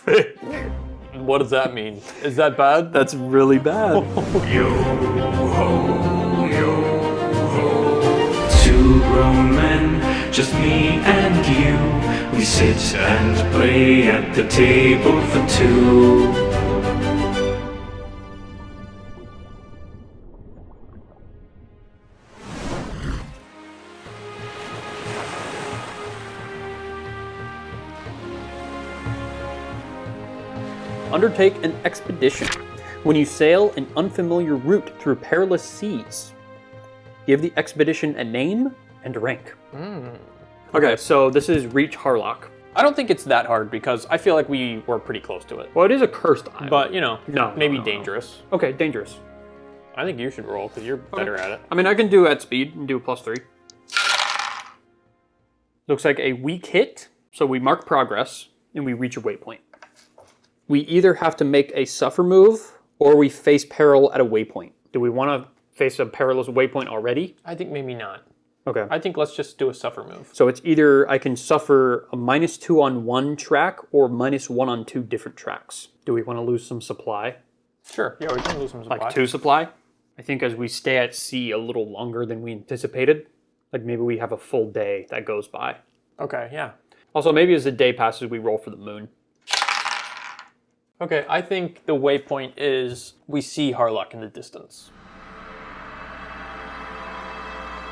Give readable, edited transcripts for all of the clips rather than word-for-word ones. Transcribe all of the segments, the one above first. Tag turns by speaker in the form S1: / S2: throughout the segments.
S1: frick. What does that mean? Is that bad?
S2: That's really bad.
S3: Yo ho, yo ho. Two grown men, just me and you. We sit and play at the table for two.
S2: Undertake an expedition. When you sail an unfamiliar route through perilous seas, give the expedition a name and a rank. Okay, so this is Reach Harlock.
S1: I don't think it's that hard because I feel like we were pretty close to it.
S2: Well, it is a cursed island.
S1: But, you know,
S2: No,
S1: maybe
S2: no.
S1: dangerous.
S2: Okay, dangerous.
S1: I think you should roll because you're better at it.
S2: I mean, I can do at speed and do a +3. Looks like a weak hit, so we mark progress and we reach a waypoint. We either have to make a suffer move or we face peril at a waypoint. Do we want to face a perilous waypoint already?
S1: I think maybe not.
S2: Okay.
S1: I think let's just do a suffer move.
S2: So it's either I can suffer a -2 on one track or -1 on 2 different tracks. Do we want to lose some supply?
S1: Sure. Yeah, we can lose some supply.
S2: Like 2 supply? I think as we stay at sea a little longer than we anticipated, like maybe we have a full day that goes by.
S1: Okay, yeah.
S2: Also, maybe as the day passes, we roll for the moon.
S1: Okay, I think the waypoint is we see Harlock in the distance.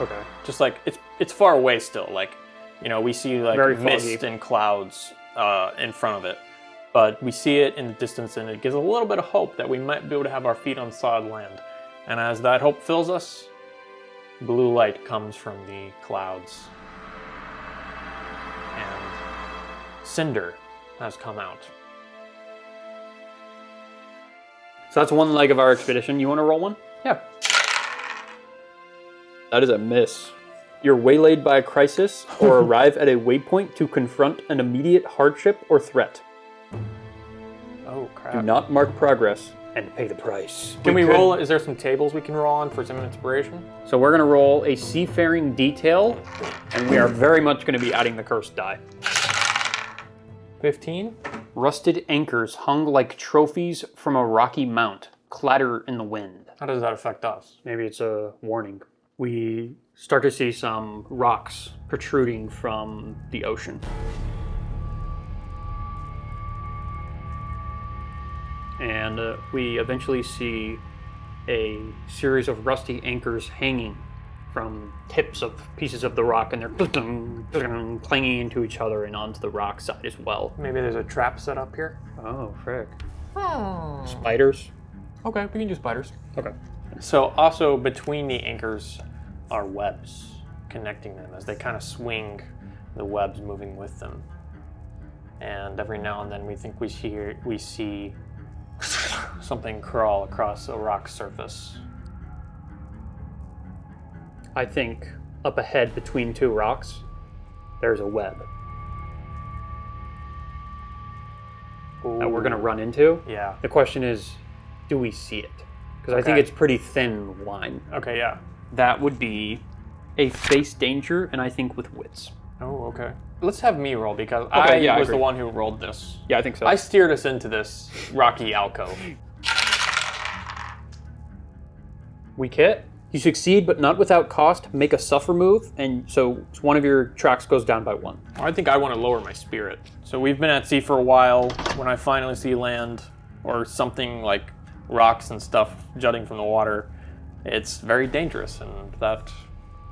S2: Okay.
S1: Just like it's far away still. Like, you know, we see like
S2: Very
S1: mist
S2: foggy.
S1: and clouds in front of it, but we see it in the distance, and it gives a little bit of hope that we might be able to have our feet on solid land. And as that hope fills us, blue light comes from the clouds, and Cinder has come out.
S2: So that's one leg of our expedition. You want to roll one?
S1: Yeah.
S2: That is a miss. You're waylaid by a crisis or arrive at a waypoint to confront an immediate hardship or threat.
S1: Oh crap.
S2: Do not mark progress and pay the price.
S1: Can we roll? Is there some tables we can roll on for some inspiration?
S2: So we're going to roll a seafaring detail, and we are very much going to be adding the cursed die.
S1: 15?
S2: Rusted anchors hung like trophies from a rocky mount, clatter in the wind.
S1: How does that affect us?
S2: Maybe it's a warning. We start to see some rocks protruding from the ocean. And we eventually see a series of rusty anchors hanging from tips of pieces of the rock, and they're clanging into each other and onto the rock side as well.
S1: Maybe there's a trap set up here?
S2: Oh, frick. Spiders?
S1: Okay, we can do spiders.
S2: Okay.
S1: So also between the anchors are webs connecting them as they kind of swing, the webs moving with them. And every now and then we think we see something crawl across a rock surface.
S2: I think up ahead between 2 rocks, there's a web that we're going to run into.
S1: Yeah.
S2: The question is, do we see it? Because I think
S1: Okay.
S2: it's pretty thin line.
S1: Okay, yeah.
S2: That would be a face danger, and I think with wits.
S1: Oh, okay. Let's have me roll because
S2: Okay,
S1: I
S2: I
S1: was
S2: agree.
S1: the one who rolled this.
S2: Yeah, I think so.
S1: I steered us into this rocky alcove.
S2: Weak hit. You succeed, but not without cost. Make a suffer move, and so one of your tracks goes down by 1.
S1: I think I want to lower my spirit. So we've been at sea for a while. When I finally see land or something like rocks and stuff jutting from the water, it's very dangerous, and that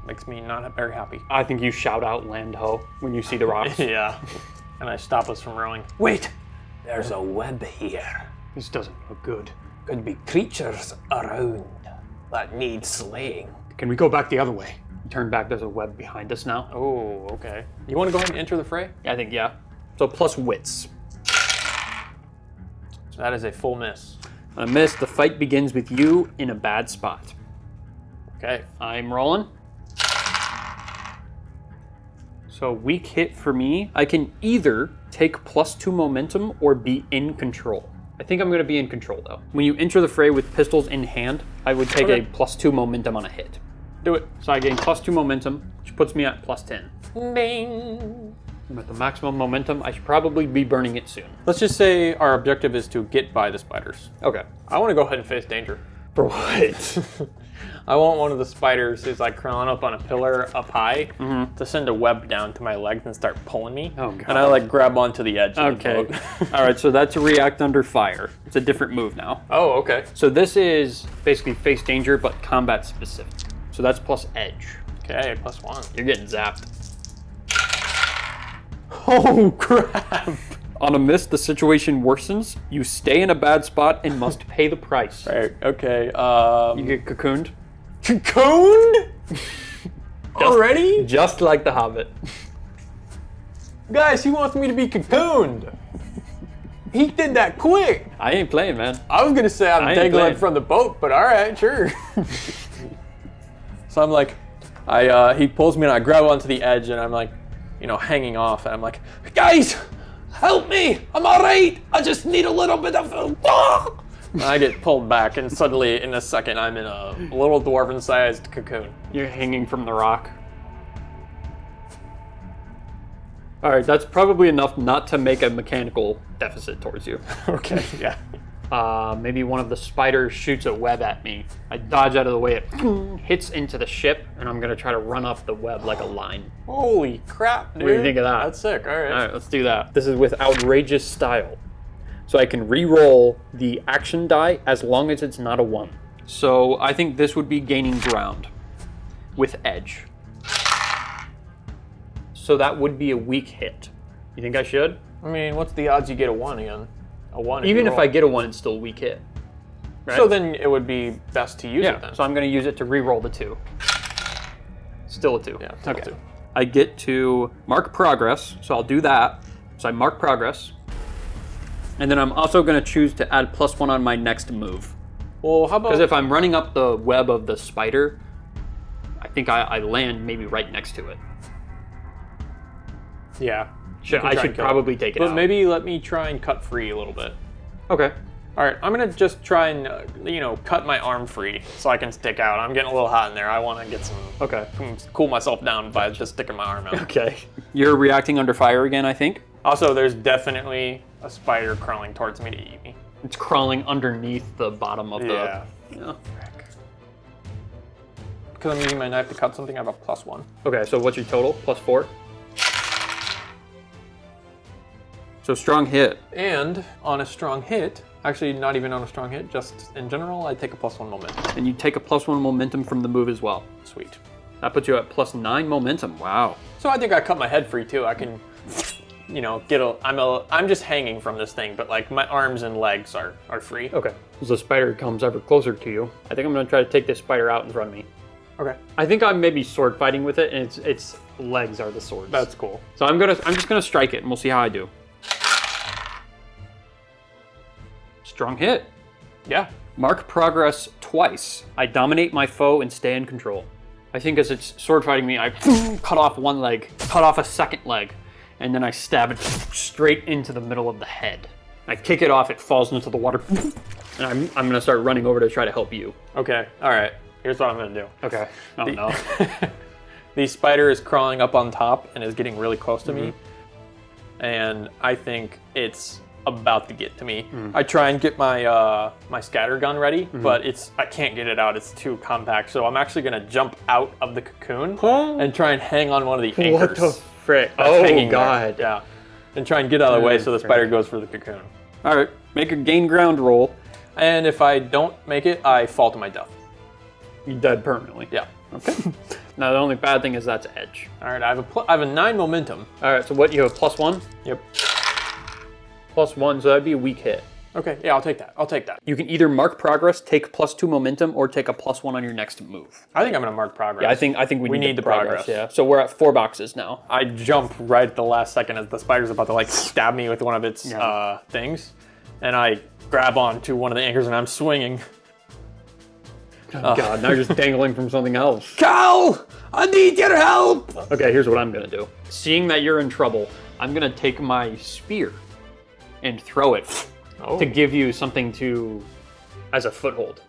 S1: makes me not very happy.
S2: I think you shout out land ho when you see the rocks.
S1: Yeah. And I stop us from rowing.
S4: Wait! There's a web here.
S2: This doesn't look good.
S4: Could be creatures around that need slaying.
S2: Can we go back the other way? Turn back, there's a web behind us now.
S1: Oh, okay. You want to go ahead and enter the fray?
S2: I think, yeah. So plus wits.
S1: So that is a full miss.
S2: A miss, the fight begins with you in a bad spot.
S1: Okay.
S2: I'm rolling. So weak hit for me. I can either take +2 momentum or be in control. I think I'm going to be in control though. When you enter the fray with pistols in hand, I would take
S1: Okay.
S2: a +2 momentum on a hit.
S1: Do it.
S2: So I gain +2 momentum, which puts me at +10.
S1: Ding.
S2: I'm at the maximum momentum. I should probably be burning it soon.
S1: Let's just say our objective is to get by the spiders.
S2: Okay.
S1: I want to go ahead and face danger.
S2: For what?
S1: I want one of the spiders who's like crawling up on a pillar up high to send a web down to my legs and start pulling me.
S2: Oh, God.
S1: And I like grab onto the edge of the
S2: Okay.
S1: boat.
S2: All right, so that's a react under fire. It's a different move now.
S1: Oh, okay.
S2: So this is basically face danger, but combat specific. So that's plus edge.
S1: Okay, +1.
S2: You're getting zapped.
S1: Oh, crap.
S2: On a miss, the situation worsens. You stay in a bad spot and must pay the price.
S1: Right, okay.
S2: You get cocooned.
S1: Cocooned? Already?
S2: Just like the Hobbit.
S1: Guys, he wants me to be cocooned. He did that quick.
S2: I ain't playing, man.
S1: I was gonna say I'm
S2: I ain't
S1: dangling
S2: playing.
S1: from the boat, but all right, sure. So I'm like, he pulls me and I grab onto the edge and I'm like, you know, hanging off, and I'm like, guys, help me! I'm all right. I just need a little bit of. And I get pulled back, and suddenly, in a second, I'm in a little dwarven-sized cocoon.
S2: You're hanging from the rock. All right, that's probably enough not to make a mechanical deficit towards you.
S1: Okay, yeah.
S2: Maybe one of the spiders shoots a web at me. I dodge out of the way, it hits into the ship, and I'm gonna try to run up the web like a line.
S1: Holy crap, dude.
S2: What do you think of that?
S1: That's sick. All right.
S2: All right, let's do that. This is with outrageous style. So I can re-roll the action die as long as it's not a 1. So I think this would be gaining ground with edge. So that would be a weak hit. You think I should?
S1: I mean, what's the odds you get a 1 again? A 1
S2: Even
S1: you
S2: if
S1: roll.
S2: I get a 1, it's still a weak hit. Right?
S1: So then it would be best to use it then.
S2: So I'm going to use it to re-roll the 2. Still a 2.
S1: Yeah, still a 2.
S2: I get to mark progress, so I'll do that. So I mark progress. And then I'm also going to choose to add +1 on my next move.
S1: Well, how about...
S2: Because if I'm running up the web of the spider, I think I land maybe right next to it.
S1: Yeah.
S2: I should probably take it
S1: But
S2: out.
S1: maybe let me try and cut free a little bit.
S2: Okay.
S1: All right, I'm gonna just try and, cut my arm free so I can stick out. I'm getting a little hot in there. I want to get some,
S2: Okay.
S1: cool myself down by just sticking my arm out.
S2: Okay. You're reacting under fire again, I think.
S1: Also, there's definitely a spider crawling towards me to eat me.
S2: It's crawling underneath the bottom of
S1: Yeah.
S2: the...
S1: Because I'm using my knife to cut something, I have a +1.
S2: Okay, so what's your total? +4? So strong hit.
S1: And on a strong hit, actually not even on a strong hit, just in general, I take a +1 momentum.
S2: And you take a +1 momentum from the move as well.
S1: Sweet.
S2: That puts you at +9 momentum. Wow.
S1: So I think I cut my head free too. I can, I'm just hanging from this thing, but like my arms and legs are free.
S2: Okay. As the spider comes ever closer to you, I think I'm gonna try to take this spider out in front of me.
S1: Okay.
S2: I think I'm maybe sword fighting with it, and its legs are the swords.
S1: That's cool.
S2: So I'm just gonna strike it, and we'll see how I do. Strong hit.
S1: Yeah.
S2: Mark progress twice. I dominate my foe and stay in control. I think as it's sword fighting me, I cut off one leg, cut off a second leg, and then I stab it straight into the middle of the head. I kick it off, it falls into the water, and I'm gonna start running over to try to help you.
S1: Okay. All right. Here's what I'm gonna do.
S2: Okay. Oh no.
S1: The spider is crawling up on top and is getting really close to me, and I think it's about to get to me. I try and get my my scatter gun ready, but I can't get it out. It's too compact. So I'm actually gonna jump out of the cocoon and try and hang on one of the anchors.
S2: What the frick?
S1: that's
S2: Oh
S1: hanging there.
S2: god.
S1: Yeah, and try and get out of the way so the spider goes for the cocoon.
S2: All right. Make a gain ground roll.
S1: And if I don't make it, I fall to my death.
S2: You're dead permanently.
S1: Yeah.
S2: Okay. Now the only bad thing is that's edge.
S1: All right. I have a 9 momentum.
S2: All right. So what you have +1?
S1: Yep.
S2: +1. So that'd be a weak hit.
S1: Okay. Yeah, I'll take that. I'll take that.
S2: You can either mark progress, take +2 momentum, or take a +1 on your next move.
S1: I think I'm gonna mark progress.
S2: Yeah, I think we need the progress. Yeah. So we're at 4 boxes now.
S1: I jump right at the last second as the spider's about to like stab me with one of its things, and I grab onto one of the anchors and I'm swinging.
S2: Oh god, now you're just dangling from something else.
S1: Cal, I need your help.
S2: Okay, here's what I'm gonna do. Seeing that you're in trouble, I'm gonna take my spear and throw it to give you something as a foothold.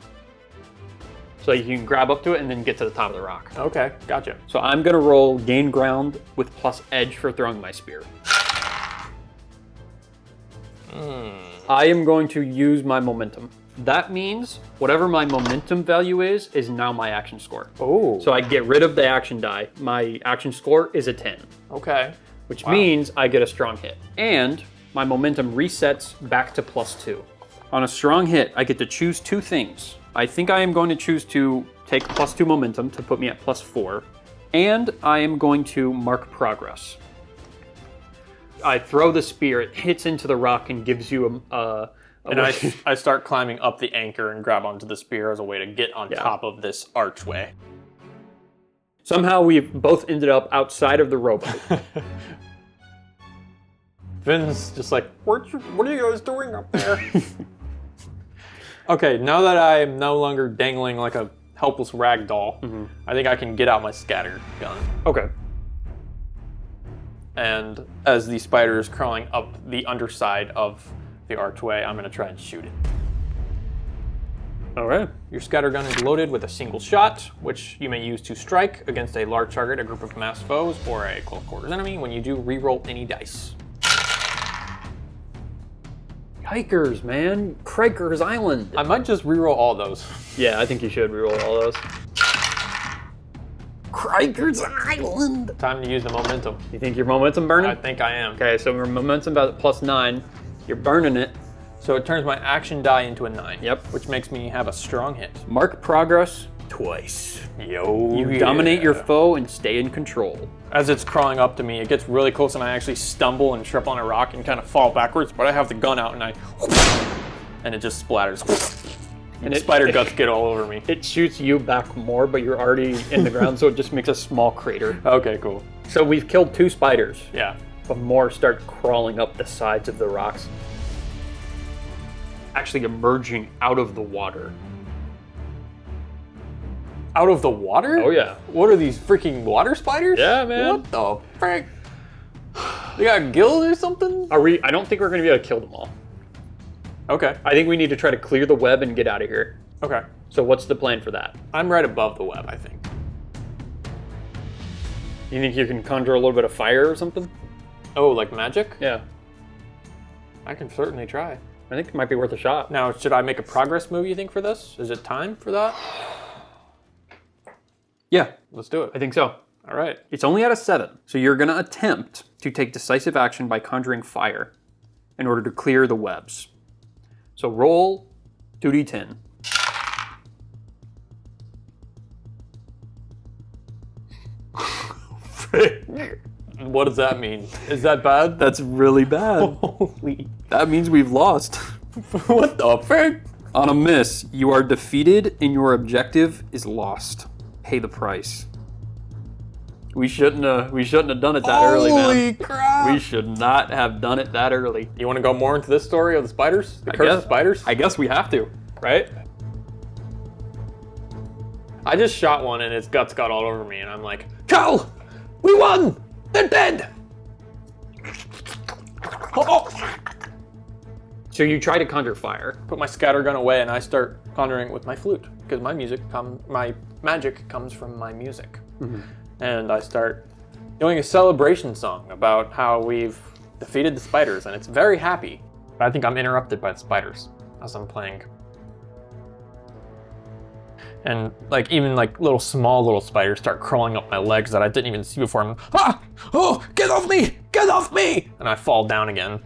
S2: so you can grab up to it and then get to the top of the rock.
S1: Okay, gotcha.
S2: So I'm gonna roll gain ground with plus edge for throwing my spear. I am going to use my momentum. That means whatever my momentum value is now my action score.
S1: Oh.
S2: So I get rid of the action die. My action score is a 10,
S1: Okay.
S2: which means I get a strong hit. And my momentum resets back to +2. On a strong hit, I get to choose two things. I think I am going to choose to take +2 momentum to put me at +4, and I am going to mark progress. I throw the spear, it hits into the rock and gives you
S1: And I start climbing up the anchor and grab onto the spear as a way to get on top of this archway.
S2: Somehow we've both ended up outside of the rowboat.
S1: Finn's just like, what are you guys doing up there? Okay, now that I am no longer dangling like a helpless rag doll, I think I can get out my scatter gun.
S2: Okay.
S1: And as the spider is crawling up the underside of the archway, I'm gonna try and shoot it.
S2: All right.
S1: Your scatter gun is loaded with a single shot, which you may use to strike against a large target, a group of masked foes, or a close quarters enemy. When you do, re-roll any dice.
S2: Hikers, man. Crikers Island.
S1: I might just re-roll all those.
S2: Yeah, I think you should reroll all those. Crikers Island.
S1: Time to use the momentum.
S2: You think your momentum burning?
S1: I think I am.
S2: Okay, so your momentum about +9. You're burning it.
S1: So it turns my action die into a 9.
S2: Yep.
S1: Which makes me have a strong hit.
S2: Mark progress twice.
S1: Yo.
S2: You dominate your foe and stay in control.
S1: As it's crawling up to me, it gets really close and I actually stumble and trip on a rock and kind of fall backwards, but I have the gun out and and it just splatters. And spider guts get all over me.
S2: It shoots you back more, but you're already in the ground, so it just makes a small crater.
S1: Okay, cool.
S2: So we've killed 2 spiders,
S1: Yeah.
S2: but more start crawling up the sides of the rocks. Actually emerging out of the water.
S1: Out of the water?
S2: Oh yeah.
S1: What are these freaking water spiders?
S2: Yeah, man.
S1: What the frick? They got gills or something?
S2: I don't think we're gonna be able to kill them all.
S1: Okay.
S2: I think we need to try to clear the web and get out of here.
S1: Okay.
S2: So what's the plan for that?
S1: I'm right above the web, I think.
S2: You think you can conjure a little bit of fire or something?
S1: Oh, like magic?
S2: Yeah.
S1: I can certainly try.
S2: I think it might be worth a shot.
S1: Now, should I make a progress move, you think, for this? Is it time for that?
S2: Yeah,
S1: Let's do it.
S2: I think so.
S1: All right.
S2: It's only at a 7, so you're gonna attempt to take decisive action by conjuring fire in order to clear the webs. So roll 2d10.
S1: What does that mean? Is that bad?
S2: That's really bad.
S1: Holy.
S2: That means we've lost.
S1: What the frick?
S2: On a miss, you are defeated and your objective is lost. Pay the price. We shouldn't have done it that early, man.
S1: Holy crap.
S2: We should not have done it that early.
S1: You want to go more into this story of the spiders? The curse of spiders?
S2: I guess we have to, right?
S1: I just shot one and its guts got all over me and I'm like, Cal! We won! They're dead! Oh.
S2: So you try to conjure fire.
S1: Put my scatter gun away and I start conjuring with my flute because my magic comes from my music. And I start doing a celebration song about how we've defeated the spiders and it's very happy. But I think I'm interrupted by the spiders as I'm playing. And even small little spiders start crawling up my legs that I didn't even see before. I'm oh, get off me! Get off me! And I fall down again.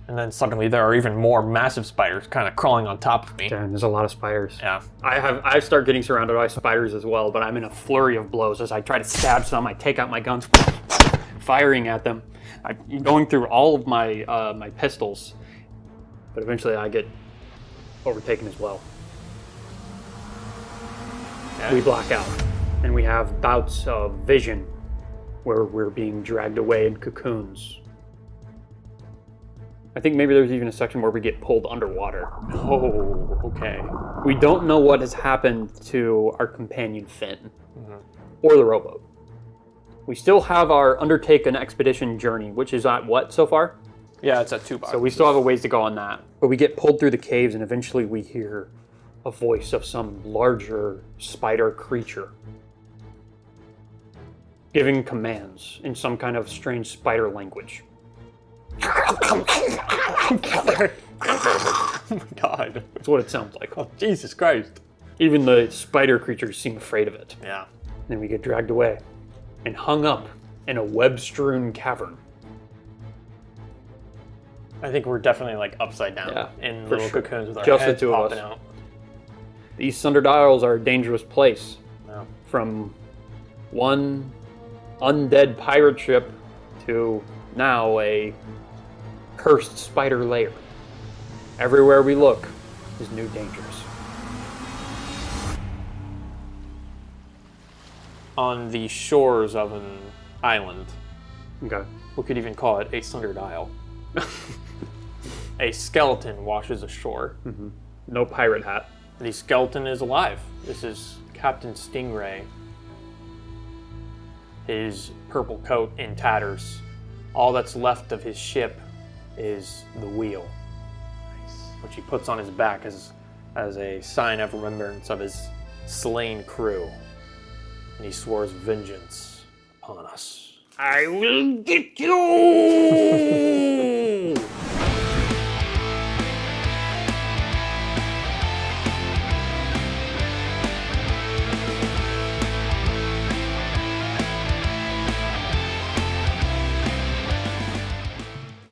S1: And then suddenly there are even more massive spiders kind of crawling on top of me.
S2: Damn, there's a lot of spiders.
S1: Yeah.
S2: I start getting surrounded by spiders as well, but I'm in a flurry of blows as I try to stab some. I take out my guns, firing at them. I'm going through all of my my pistols, but eventually I get overtaken as well.
S1: Okay.
S2: We black out, and we have bouts of vision where we're being dragged away in cocoons. I think maybe there's even a section where we get pulled underwater.
S1: Oh, okay.
S2: We don't know what has happened to our companion Finn or the rowboat. We still have our undertake an expedition journey, which is at what so far?
S1: Yeah, it's at 2 boxes.
S2: So we still have a ways to go on that. But we get pulled through the caves and eventually we hear a voice of some larger spider creature, giving commands in some kind of strange spider language.
S1: Oh my god.
S2: That's what it sounds like.
S1: Oh, Jesus Christ.
S2: Even the spider creatures seem afraid of it.
S1: Yeah.
S2: Then we get dragged away and hung up in a web-strewn cavern.
S1: I think we're definitely like upside down
S2: Yeah,
S1: in
S2: for
S1: little
S2: sure.
S1: cocoons with our
S2: Just the
S1: heads
S2: two of
S1: popping
S2: us.
S1: out.
S2: These Sundered Isles are a dangerous place.
S1: Yeah.
S2: From one undead pirate ship to now a cursed spider lair. Everywhere we look is new dangers.
S1: On the shores of an island,
S2: Okay.
S1: we could even call it a Sundered Isle. A skeleton washes ashore.
S2: No pirate hat.
S1: The skeleton is alive. This is Captain Stingray. His purple coat in tatters. All that's left of his ship is the wheel, which he puts on his back as a sign of remembrance of his slain crew. And he swears vengeance upon us.
S2: I will get you!